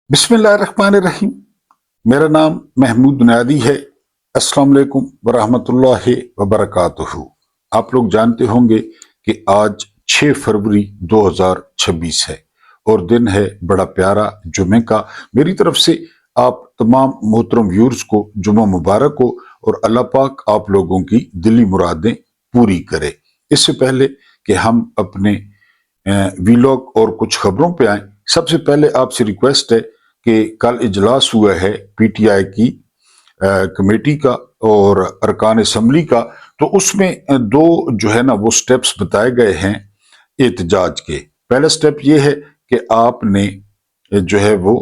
बिस्मिल्लाहिर्रहमानिर्रहीम। मेरा नाम महमूद बुनियादी है। अस्सलाम वालेकुम वरहमतुल्लाहि वबरकातुहू। आप लोग जानते होंगे कि आज 6 फरवरी 2026 है और दिन है बड़ा प्यारा जुमे का। मेरी तरफ से आप तमाम मोहतरम व्यूअर्स को जुमा मुबारक हो और अल्लाह पाक आप लोगों की दिली मुरादें पूरी करे। इससे पहले कि हम अपने वीलॉग और कुछ खबरों पे आए, सबसे पहले आपसे रिक्वेस्ट है कि कल इजलास हुआ है पीटीआई की कमेटी का और अरकान असम्बली का, तो उसमें दो जो है ना वो स्टेप्स बताए गए हैं एहतजाज के। पहला स्टेप ये है कि आपने जो है वो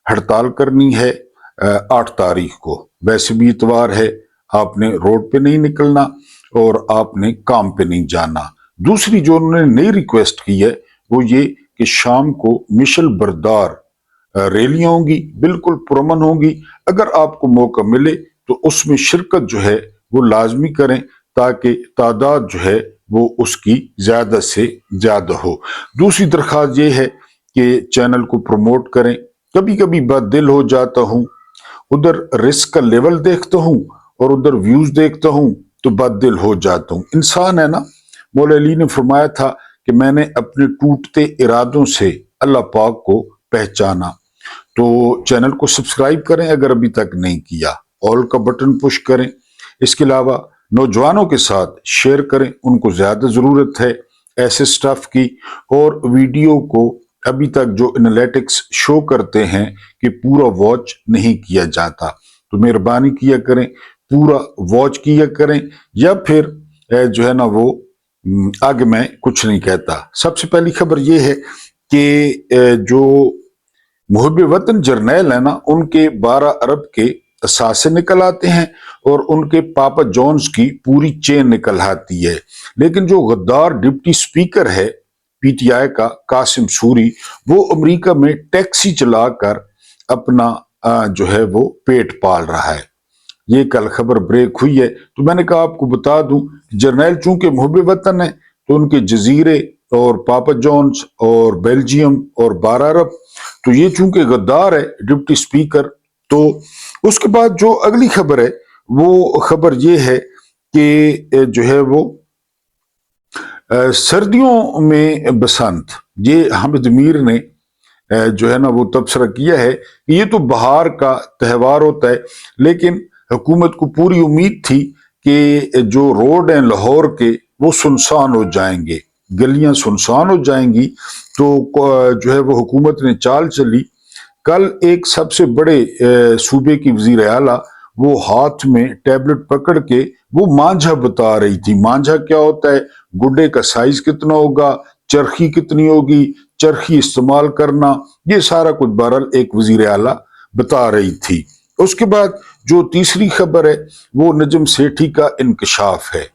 हड़ताल करनी है 8 तारीख को। वैसे भी इतवार है, आपने रोड पे नहीं निकलना और आपने काम पे नहीं जाना। दूसरी जो उन्होंने नई रिक्वेस्ट की है वो ये कि शाम को मिशल बरदार रैलियां होंगी, बिल्कुल पुरअमन होंगी। अगर आपको मौका मिले तो उसमें शिरकत जो है वो लाजमी करें ताकि तादाद जो है वो उसकी ज्यादा से ज्यादा हो। दूसरी दरख्वास्त ये है कि चैनल को प्रमोट करें। कभी कभी बददिल हो जाता हूँ, उधर रिस्क का लेवल देखता हूँ और उधर व्यूज देखता हूँ तो बददिल हो जाता हूँ। इंसान है ना। मौला अली ने फरमाया था कि मैंने अपने टूटते इरादों से अल्लाह पाक को पहचाना। तो चैनल को सब्सक्राइब करें अगर अभी तक नहीं किया, ऑल का बटन पुश करें। इसके अलावा नौजवानों के साथ शेयर करें, उनको ज्यादा जरूरत है ऐसे स्टफ की। और वीडियो को अभी तक जो एनालिटिक्स शो करते हैं कि पूरा वॉच नहीं किया जाता, तो मेहरबानी किया करें, पूरा वॉच किया करें। या फिर जो है ना वो आगे मैं कुछ नहीं कहता। सबसे पहली खबर ये है कि जो मुहब्ब वतन जर्नैल है ना, उनके 12 अरब के असासे निकल आते हैं और उनके पापा जॉन्स की पूरी चेन निकल आती है। लेकिन जो गद्दार डिप्टी स्पीकर है पीटीआई का कासिम सूरी, वो अमेरिका में टैक्सी चलाकर अपना जो है वो पेट पाल रहा है। ये कल खबर ब्रेक हुई है, तो मैंने कहा आपको बता दूं, जर्नैल चूंकि मुहब्ब वतन है तो उनके जजीरे और पापा जॉन्स और बेल्जियम और 12 अरब, तो ये चूंकि गद्दार है डिप्टी स्पीकर। तो उसके बाद जो अगली खबर है वो खबर ये है कि जो है वो सर्दियों में बसंत, ये हामिद मीर ने जो है ना वो तबसरा किया है कि ये तो बहार का त्यौहार होता है। लेकिन हुकूमत को पूरी उम्मीद थी कि जो रोड हैं लाहौर के वो सुनसान हो जाएंगे, गलियां सुनसान हो जाएंगी। तो जो है वो हुकूमत ने चाल चली। कल एक सबसे बड़े सूबे की वजीर आला वो हाथ में टैबलेट पकड़ के वो मांझा बता रही थी। मांझा क्या होता है, गुड्डे का साइज कितना होगा, चरखी कितनी होगी, चरखी इस्तेमाल करना, ये सारा कुछ बहरहाल एक वजीर आला बता रही थी। उसके बाद जो तीसरी खबर है वो नजम सेठी का इंकशाफ है।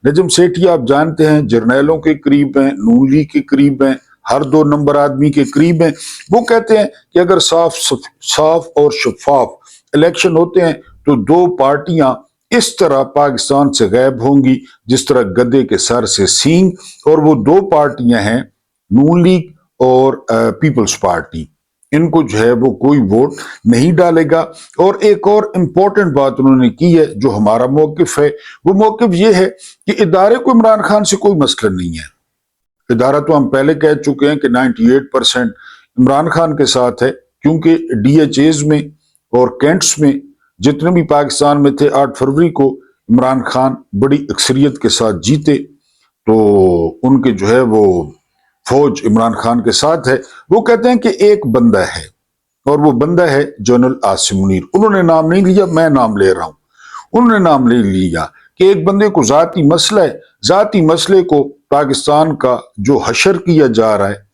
नजम सेठी आप जानते हैं जर्नैलों के करीब हैं, नून लीग के करीब हैं, हर 2 नंबर आदमी के करीब हैं। वो कहते हैं कि अगर साफ और शफाफ इलेक्शन होते हैं तो 2 पार्टियां इस तरह पाकिस्तान से गायब होंगी जिस तरह गधे के सर से सींग। और वो 2 पार्टियां हैं नून लीग और पीपल्स पार्टी। इनको जो है वो कोई वोट नहीं डालेगा। और एक और इम्पोर्टेंट बात उन्होंने की है, जो हमारा मौकिफ है, वो मौकिफ ये है कि इदारे को इमरान खान से कोई मसला नहीं है। इदारा तो हम पहले कह चुके हैं कि 98% इमरान खान के साथ है, क्योंकि डीएचएज में और कैंट्स में जितने भी पाकिस्तान में थे 8 फरवरी को इमरान खान बड़ी अक्सरियत के साथ जीते। तो उनके जो है वो फौज इमरान खान के साथ है। वो कहते हैं कि एक बंदा है और वो बंदा है जनरल आसिम मुनीर। उन्होंने नाम नहीं लिया, मैं नाम ले रहा हूं। उन्होंने नाम नहीं लिया कि एक बंदे को जाती मसला है, जाती मसले को पाकिस्तान का जो हशर किया जा रहा है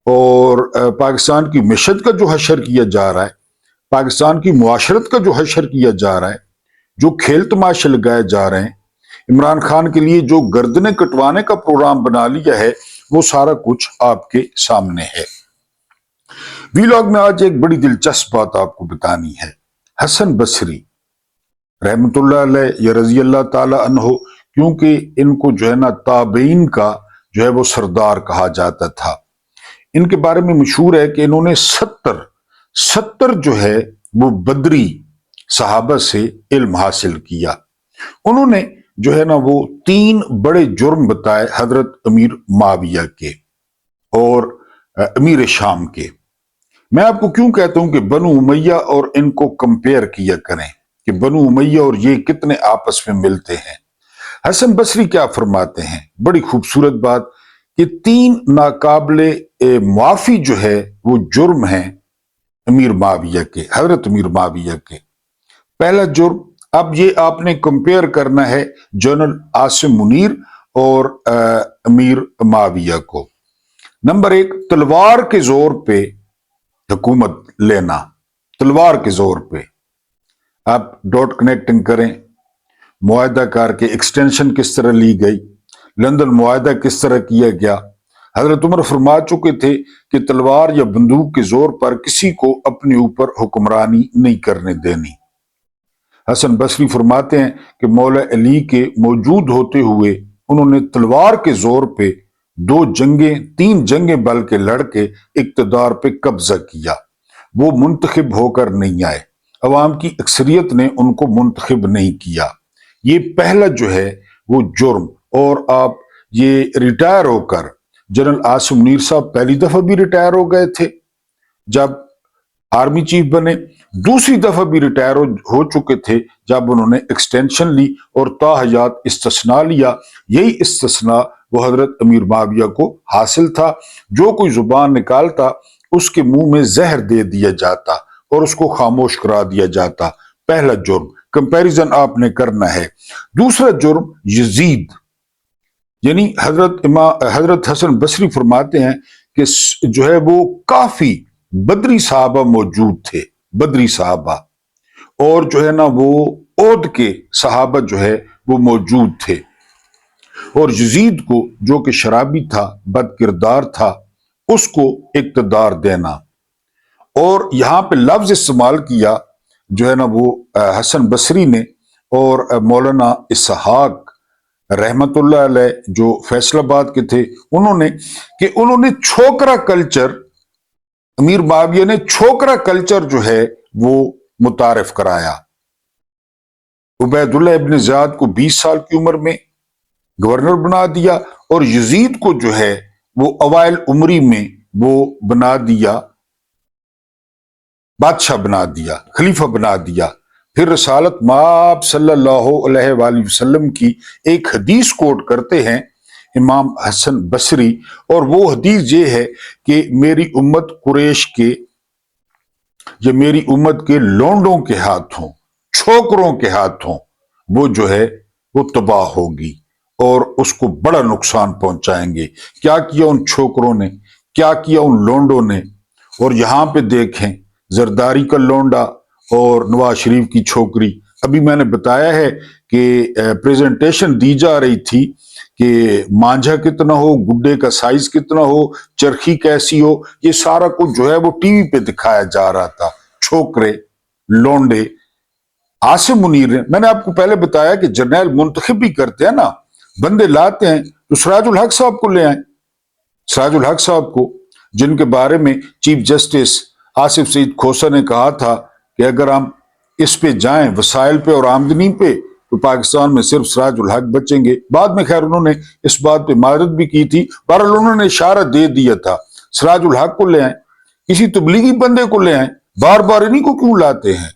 और पाकिस्तान की मिशत का जो हशर किया जा रहा है, पाकिस्तान की मुआशरत का जो हशर किया जा रहा है, जो खेल तमाशे लगाए जा रहे हैं, इमरान खान के लिए जो गर्दनें कटवाने का प्रोग्राम बना लिया है, वो सारा कुछ आपके सामने है। वीलॉग में आज एक बड़ी दिलचस्प बात आपको बतानी है। हसन बसरी रहमतुल्लाह अलैह या रजी अल्लाह ताला अन्हो, क्योंकि इनको जो है ना ताबईन का जो है वो सरदार कहा जाता था। इनके बारे में मशहूर है कि इन्होंने 70 जो है वो बदरी सहाबा से इल्म हासिल किया। उन्होंने जो है ना वो 3 बड़े जुर्म बताए हजरत अमीर माविया के और अमीर शाम के। मैं आपको क्यों कहता हूं कि बनु उमैया और इनको कंपेयर किया करें कि बनु उमैया और ये कितने आपस में मिलते हैं। हसन बसरी क्या फरमाते हैं, बड़ी खूबसूरत बात, कि 3 नाकाबले मुआफी जो है वो जुर्म है अमीर माविया के, हजरत अमीर माविया के। पहला जुर्म, अब ये आपने कंपेयर करना है जनरल आसिम मुनीर और अमीर माविया को। नंबर 1, तलवार के जोर पे हुकूमत लेना, तलवार के जोर पे। आप डॉट कनेक्टिंग करें, मुआहदा कार के एक्सटेंशन किस तरह ली गई, लंदन मुआहदा किस तरह किया गया। हजरत उमर फरमा चुके थे कि तलवार या बंदूक के जोर पर किसी को अपने ऊपर हुक्मरानी नहीं करने देनी। हसन बसरी फरमाते हैं कि मौला अली के मौजूद होते हुए उन्होंने तलवार के जोर पे 2 जंगें 3 जंगें बल्कि लड़के इक्तदार पे कब्जा किया। वो मुंतखब होकर नहीं आए, अवाम की अक्सरियत ने उनको मुंतखब नहीं किया। ये पहला जो है वो जुर्म। और आप ये रिटायर होकर, जनरल आसिम मुनीर साहब पहली दफा भी रिटायर हो गए थे जब आर्मी चीफ बने, दूसरी दफा भी रिटायर हो चुके थे जब उन्होंने एक्सटेंशन ली और ताहयात इस्तिस्ना लिया। यही इस्तिस्ना वो हजरत अमीर माविया को हासिल था। जो कोई जुबान निकालता उसके मुंह में जहर दे दिया जाता और उसको खामोश करा दिया जाता। पहला जुर्म, कंपैरिजन आपने करना है। दूसरा जुर्म यजीद, यानी हजरत हसन बसरी फरमाते हैं कि जो है वो काफी बदरी साहबा मौजूद थे, बदरी साहबा, और जो है ना वो ओद के सहाबा जो है वो मौजूद थे। और यजीद को, जो कि शराबी था, बद किरदार था, उसको इक्तदार देना। और यहां पे लफ्ज इस्तेमाल किया जो है ना वो हसन बसरी ने और मौलाना इसहाक रहमतुल्लाह अलैह जो फैसलाबाद के थे, उन्होंने छोकरा कल्चर, अमीर माविया ने छोकरा कल्चर जो है वो मुतारिफ कराया। उबैदुल्लाह इब्न ज़ियाद को 20 साल की उम्र में गवर्नर बना दिया और यजीद को जो है वो अवाइल उमरी में वो बना दिया, बादशाह बना दिया, खलीफा बना दिया। फिर रसालत माब सल्लल्लाहु अलैहि वसल्लम की एक हदीस कोट करते हैं इमाम हसन बसरी, और वो हदीस ये है कि मेरी उम्मत कुरैश के, या मेरी उम्मत के लोंडों के हाथों, छोकरों के हाथों वो जो है वो तबाह होगी और उसको बड़ा नुकसान पहुंचाएंगे। क्या किया उन छोकरों ने, क्या किया उन लोंडों ने। और यहां पे देखें, जरदारी का लोंडा और नवाज शरीफ की छोकरी। अभी मैंने बताया है कि प्रेजेंटेशन दी जा रही थी कि मांझा कितना हो, गुड्डे का साइज कितना हो, चरखी कैसी हो, ये सारा कुछ जो है वो टीवी पे दिखाया जा रहा था। छोकरे, लोंडे। आसिम मुनीर ने, मैंने आपको पहले बताया कि जर्नैल मुंतखब भी करते हैं ना, बंदे लाते हैं, तो सिराजुल हक साहब को ले आए, सिराजुल हक साहब को, जिनके बारे में चीफ जस्टिस आसिफ सईद खोसा ने कहा था कि अगर हम इस पे जाएं, वसाइल पे और आमदनी पे, तो पाकिस्तान में सिर्फ सिराजुल हक बचेंगे। बाद में खैर उन्होंने इस बात पे मारत भी की थी, बहरहाल उन्होंने इशारा दे दिया था। सिराजुल हक को ले आए, किसी तबलीगी बंदे को ले आए, बार बार इन्हीं को क्यों लाते हैं।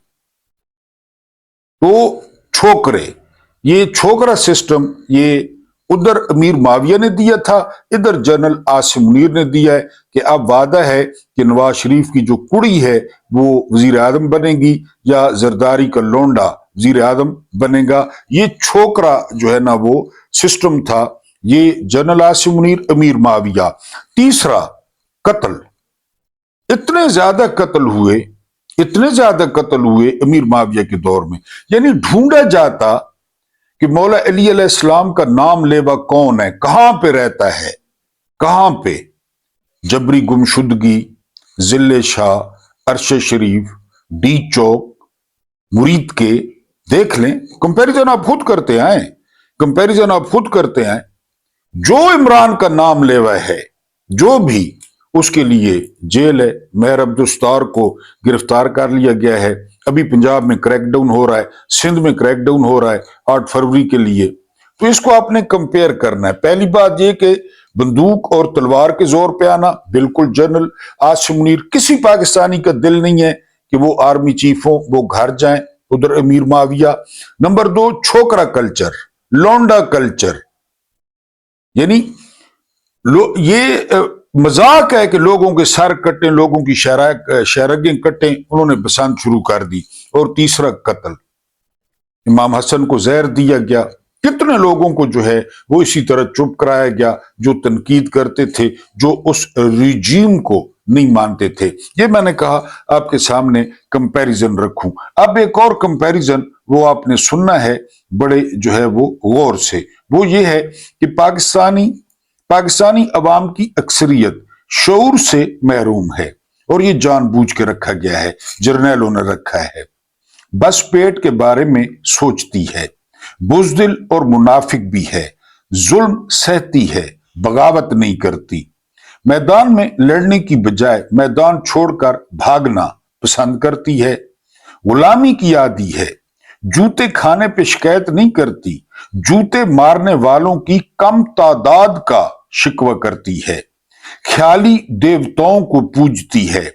तो छोकरे, ये छोकरा सिस्टम ये उधर अमीर माविया ने दिया था, इधर जनरल आसिम मुनीर ने दिया है कि अब वादा है कि नवाज शरीफ की जो कुड़ी है वो वजीर आजम बनेगी या जरदारी का लोंडा वजीर आजम बनेगा। ये छोकरा जो है ना वो सिस्टम था, ये जनरल आसिम मुनीर, अमीर माविया। तीसरा, कत्ल। इतने ज्यादा कत्ल हुए अमीर माविया के दौर में, यानी ढूंढा जाता कि मौला अली अलैहिस्सलाम का नाम लेवा कौन है, कहां पे रहता है, कहां पे। जबरी गुमशुदगी, जिले शाह, अरशे शरीफ, डी चौक, मुरीद के, देख लें। कंपैरिजन आप खुद करते आए, कंपैरिजन आप खुद करते आए। जो इमरान का नाम लेवा है, जो भी, उसके लिए जेल है। मेहर अब्दुस्तार को गिरफ्तार कर लिया गया है। अभी पंजाब में क्रैकडाउन हो रहा है, सिंध में क्रैकडाउन हो रहा है 8 फरवरी के लिए। तो इसको आपने कंपेयर करना है। पहली बात यह कि बंदूक और तलवार के जोर पे आना, बिल्कुल जनरल आसिम मुनीर, किसी पाकिस्तानी का दिल नहीं है कि वो आर्मी चीफ हो, वो घर जाएं, उधर अमीर माविया। नंबर 2, छोकरा कल्चर, लौंडा कल्चर, यानी ये मजाक है कि लोगों के सर कटे, लोगों की शहरगें कटे, उन्होंने बसंत शुरू कर दी। और तीसरा कत्ल, इमाम हसन को जहर दिया गया। कितने लोगों को जो है वो इसी तरह चुप कराया गया, जो तनकीद करते थे, जो उस रिजीम को नहीं मानते थे। ये मैंने कहा आपके सामने कंपैरिजन रखूं। अब एक और कंपैरिजन वो आपने सुनना है बड़े जो है वो गौर से, वो ये है कि पाकिस्तानी अवाम की अक्सरियत शऊर से महरूम है, और ये जानबूझ के रखा गया है, जर्नैलों ने रखा है। बस पेट के बारे में सोचती है, बुज़दिल और मुनाफिक भी है, जुल्म सहती है, बगावत नहीं करती। मैदान में लड़ने की बजाय मैदान छोड़कर भागना पसंद करती है। गुलामी की आदी है, जूते खाने पे शिकायत नहीं करती, जूते मारने वालों की कम तादाद का शिकवा करती है। ख्याली देवताओं को पूजती है,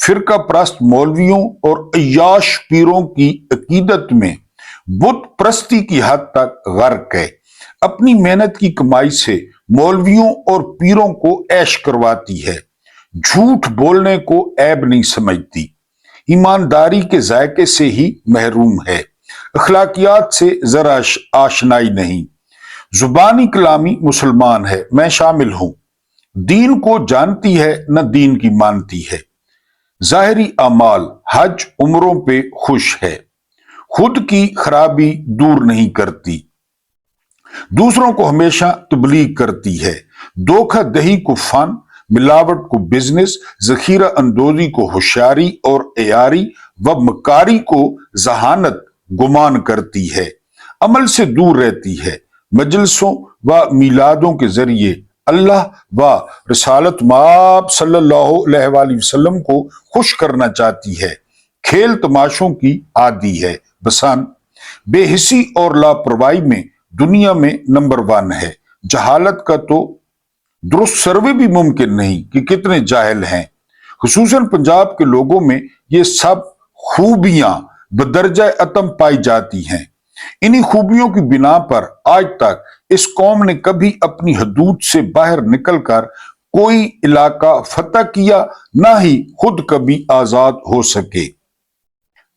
फिरका प्रस्त मौलवियों और अय्याश पीरों की अकीदत में बुत प्रस्ती की हद तक गर्क है। अपनी मेहनत की कमाई से मौलवियों और पीरों को ऐश करवाती है। झूठ बोलने को ऐब नहीं समझती, ईमानदारी के जायके से ही महरूम है, अखलाकियात से जरा आशनाई नहीं। जुबानी कलामी मुसलमान है, मैं शामिल हूं, दीन को जानती है न दीन की मानती है। जाहिरी अमाल हज उम्रों पे खुश है, खुद की खराबी दूर नहीं करती, दूसरों को हमेशा तबलीग करती है। धोखा दही को फन, मिलावट को बिजनेस, जखीरा अंदोजी को होशियारी और एयारी व मकारी को जहानत गुमान करती है। अमल से दूर रहती है, मजलिसों व मिलादों के जरिए अल्लाह व रसालत माब सल्लल्लाहु अलैहि वसल्लम को खुश करना चाहती है। खेल तमाशों की आदी है, बसान बेहिसी और लापरवाही में दुनिया में नंबर 1 है। जहालत का तो दुरुस्त सर्वे भी मुमकिन नहीं कि कितने जाहिल हैं। खुसूसन पंजाब के लोगों में ये सब खूबियां बदरजा अतम पाई जाती हैं। इन्हीं खूबियों की बिना पर आज तक इस कौम ने कभी अपनी हदूद से बाहर निकलकर कोई इलाका फतह किया, ना ही खुद कभी आजाद हो सके।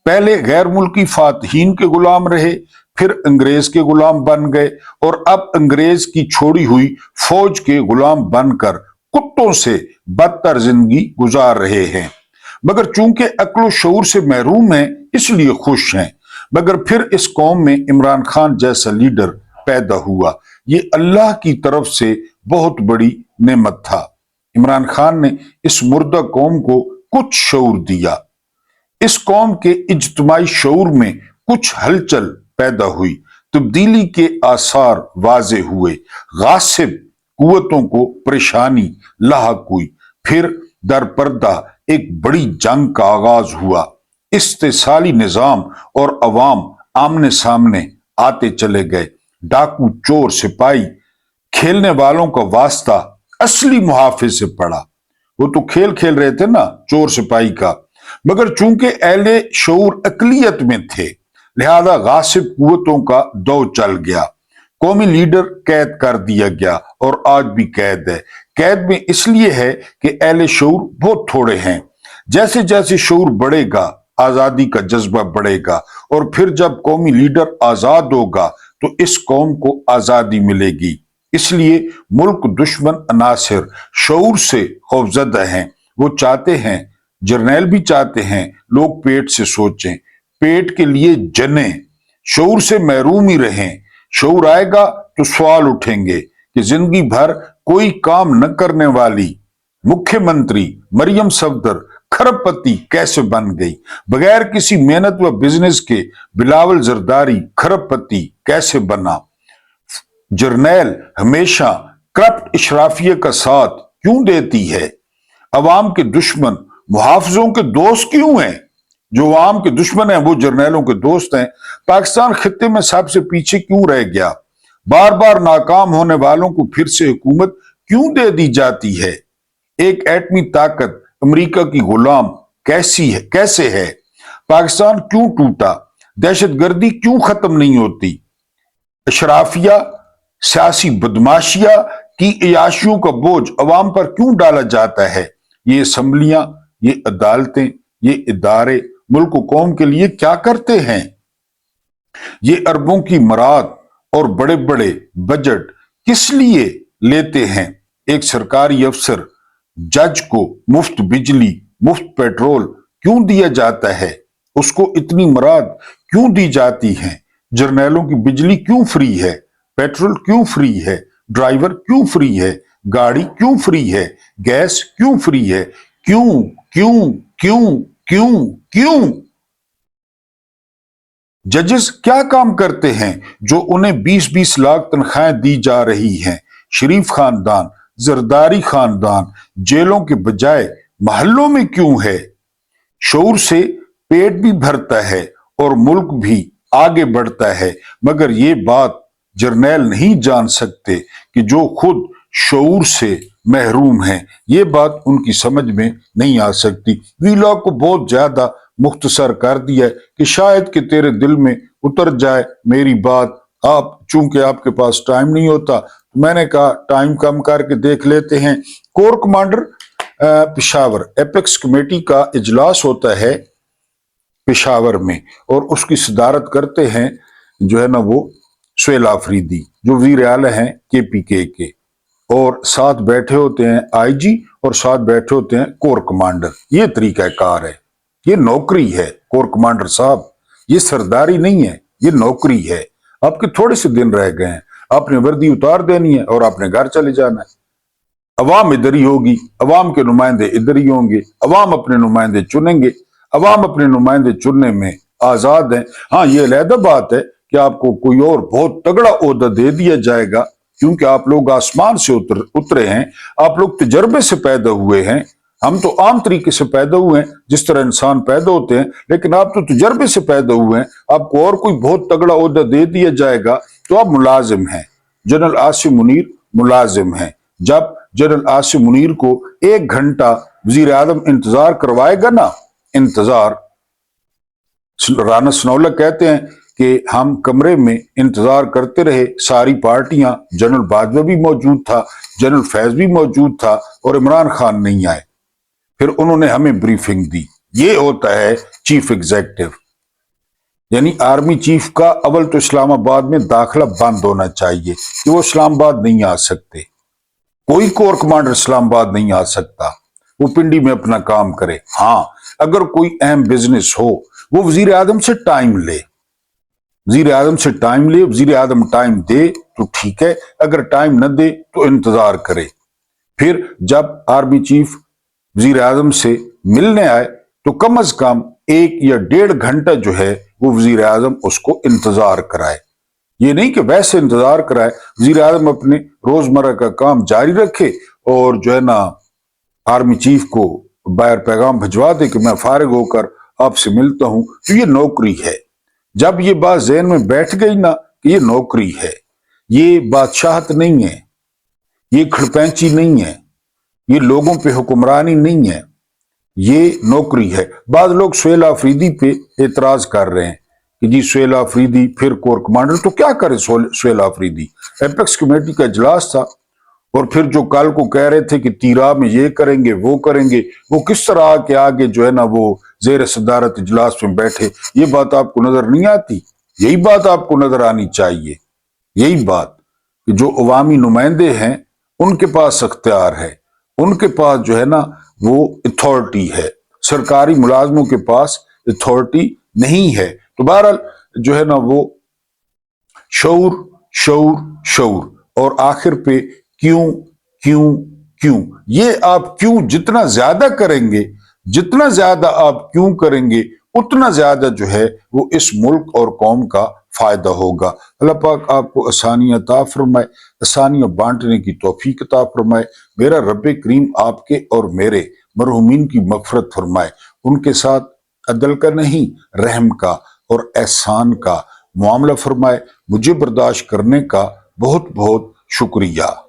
पहले गैर मुल्की फातहीन के गुलाम रहे, फिर अंग्रेज के गुलाम बन गए, और अब अंग्रेज की छोड़ी हुई फौज के गुलाम बनकर कुत्तों से बदतर जिंदगी गुजार रहे हैं। मगर चूंकि अक्ल शऊर से महरूम हैं इसलिए खुश हैं। मगर फिर इस कौम में इमरान खान जैसा लीडर पैदा हुआ, ये अल्लाह की तरफ से बहुत बड़ी नेमत था। इमरान खान ने इस मुर्दा कौम को कुछ शऊर दिया। इस कौम के इज्तिमाई शऊर में कुछ हलचल पैदा हुई, तब्दीली के आसार वाजे हुए, गासिब कुव्वतों को परेशानी लाहक हुई। फिर दर पर्दा एक बड़ी जंग का आगाज हुआ। इस्तेसाली निजाम और अवाम आमने सामने आते चले गए। डाकू, चोर, सिपाही, खेलने वालों का वास्ता असली मुहाफिज से पड़ा। वो तो खेल खेल रहे थे ना चोर सिपाही का, मगर चूंकि अहले शऊर अकलियत में थे लिहाजा गासिब कुव्वतों का दौर चल गया। कौमी लीडर कैद कर दिया गया और आज भी कैद है। कैद में इसलिए है कि अहले शऊर बहुत थोड़े हैं। जैसे जैसे शऊर बढ़ेगा आजादी का जज्बा बढ़ेगा, और फिर जब कौमी लीडर आजाद होगा तो इस कौम को आजादी मिलेगी। इसलिए मुल्क दुश्मन अनासिर शऊर से खौफजदा हैं। वो चाहते हैं, जर्नैल भी चाहते हैं, लोग पेट से सोचें, पेट के लिए जने, शऊर से महरूम ही रहें। शऊर आएगा तो सवाल उठेंगे कि जिंदगी भर कोई काम न करने वाली मुख्यमंत्री मरियम सफदर खरबपति कैसे बन गई, बगैर किसी मेहनत व बिजनेस के बिलावल जरदारी खरबपति कैसे बना। जर्नैल हमेशा करप्ट इशराफिया का साथ क्यों देती है। अवाम के दुश्मन मुहाफिजों के दोस्त क्यों हैं? जो अवाम के दुश्मन हैं वो जर्नैलों के दोस्त हैं। पाकिस्तान खित्ते में सबसे पीछे क्यों रह गया? बार बार नाकाम होने वालों को फिर से हुकूमत क्यों दे दी जाती है? एक एटमी ताकत अमेरिका की गुलाम कैसे है? पाकिस्तान क्यों टूटा? दहशतगर्दी क्यों खत्म नहीं होती? अशराफिया सियासी बदमाशिया की अयाशियों का बोझ अवाम पर क्यों डाला जाता है? ये असम्बलियां, ये अदालतें, ये इदारे मुल्क कौम के लिए क्या करते हैं? ये अरबों की मराद और बड़े बड़े बजट किस लिए लेते हैं? एक सरकारी अफसर जज को मुफ्त बिजली, मुफ्त पेट्रोल क्यों दिया जाता है? उसको इतनी मराद क्यों दी जाती है? जर्नैलों की बिजली क्यों फ्री है? पेट्रोल क्यों फ्री है? ड्राइवर क्यों फ्री है? गाड़ी क्यों फ्री है? गैस क्यों फ्री है? क्यों क्यों क्यों क्यों क्यों? जजेस क्या काम करते हैं जो उन्हें 20-20 लाख तनख्वाहें दी जा रही हैं? शरीफ खानदान, जरदारी खानदान जेलों के बजाय महल्लों में क्यों है? शऊर से पेट भी भरता है और मुल्क भी आगे बढ़ता है, मगर ये बात जर्नैल नहीं जान सकते कि जो खुद शऊर से महरूम हैं। ये बात उनकी समझ में नहीं आ सकती। वीलॉग को बहुत ज्यादा मुख्तसर कर दिया है कि शायद कि तेरे दिल में उतर जाए मेरी बात। आप चूंकि आपके पास टाइम नहीं होता, तो मैंने कहा टाइम कम करके देख लेते हैं। Core commander Peshawar apex committee का इजलास होता है पेशावर में और उसकी सदारत करते हैं जो है ना वो सुहेल आफरीदी, जो वज़ीर आला हैं KPK के, और साथ बैठे होते हैं IG और साथ बैठे होते हैं कोर कमांडर। ये तरीका कार है, ये नौकरी है कोर कमांडर साहब, ये सरदारी नहीं है, ये नौकरी है। आपके थोड़े से दिन रह गए हैं, आपने वर्दी उतार देनी है और आपने घर चले जाना है। अवाम इधर ही होगी, अवाम के नुमाइंदे इधर ही होंगे, अवाम अपने नुमाइंदे चुनेंगे, अवाम अपने नुमाइंदे चुनने में आजाद है। हाँ, ये अलहदा बात है कि आपको कोई और बहुत तगड़ा ओहदा दे दिया जाएगा, क्योंकि आप लोग आसमान से उतरे हैं, आप लोग तजर्बे से पैदा हुए हैं। हम तो आम तरीके से पैदा हुए हैं, जिस तरह इंसान पैदा होते हैं, लेकिन आप तो तजर्बे से पैदा हुए हैं। आपको और कोई बहुत तगड़ा ओहदा दे दिया जाएगा तो आप मुलाजिम हैं। जनरल आसिम मुनीर मुलाजिम हैं। जब जनरल आसिम मुनीर को 1 घंटा वजीर आजम इंतजार करवाएगा ना, इंतजार, राना सनौला कहते हैं कि हम कमरे में इंतजार करते रहे, सारी पार्टियां, जनरल बाजवा भी मौजूद था, जनरल फैज भी मौजूद था और इमरान खान नहीं आए। फिर उन्होंने हमें ब्रीफिंग दी। ये होता है चीफ एग्जीक्यूटिव, यानी आर्मी चीफ का अव्वल तो इस्लामाबाद में दाखिला बंद होना चाहिए कि वो इस्लामाबाद नहीं आ सकते। कोई कोर कमांडर इस्लामाबाद नहीं आ सकता, वो पिंडी में अपना काम करे। हाँ, अगर कोई अहम बिजनेस हो वो वजीर आजम से टाइम ले, वजीर आजम से टाइम ले, वजीर आजम टाइम दे तो ठीक है, अगर टाइम न दे तो इंतजार करे। फिर जब आर्मी चीफ वजीर आजम से मिलने आए तो कम अज कम 1 या 1.5 घंटा जो है वो वजीर आजम उसको इंतजार कराए। ये नहीं कि वैसे इंतजार कराए, वजीर आजम अपने रोजमर्रा का काम जारी रखे और जो है ना आर्मी चीफ को बाहर पैगाम भिजवा दे कि मैं फारिग होकर आपसे मिलता हूं। तो ये नौकरी है। जब ये बात ज़हन में बैठ गई ना कि ये नौकरी है, ये बादशाहत नहीं है, ये खड़पैंची नहीं है, ये लोगों पे हुक्मरानी नहीं है, ये नौकरी है। बाद लोग सुहेल आफरीदी पे एतराज कर रहे हैं कि जी सुहेल आफरीदी फिर कोर कमांडर, तो क्या करे सुहेल आफरीदी? एपेक्स कमेटी का इजलास था और फिर जो कल को कह रहे थे कि तीरा में ये करेंगे वो करेंगे, वो किस तरह के आगे जो है ना वो जेर सदारत इजलास में बैठे, ये बात आपको नजर नहीं आती? यही बात आपको नजर आनी चाहिए, यही बात कि जो अवामी नुमाइंदे हैं उनके पास अख्तियार है, उनके पास जो है ना वो अथॉरिटी है। सरकारी मुलाजमों के पास अथॉरिटी नहीं है। तो बहरहाल जो है ना वो शऊर शऊर शऊर और आखिर पे क्यों क्यों क्यों, ये आप क्यों जितना ज्यादा करेंगे, जितना ज्यादा आप क्यों करेंगे, उतना ज्यादा जो है वो इस मुल्क और कौम का फायदा होगा। अल्लाह पाक आपको आसानियां अता फरमाए, आसानियां बांटने की तौफीक अता फरमाए। मेरा रब्बे करीम आपके और मेरे مرحومین کی مغفرت فرمائے، ان کے ساتھ عدل کا نہیں رحم کا اور احسان کا معاملہ فرمائے۔ مجھے برداشت کرنے کا بہت بہت شکریہ۔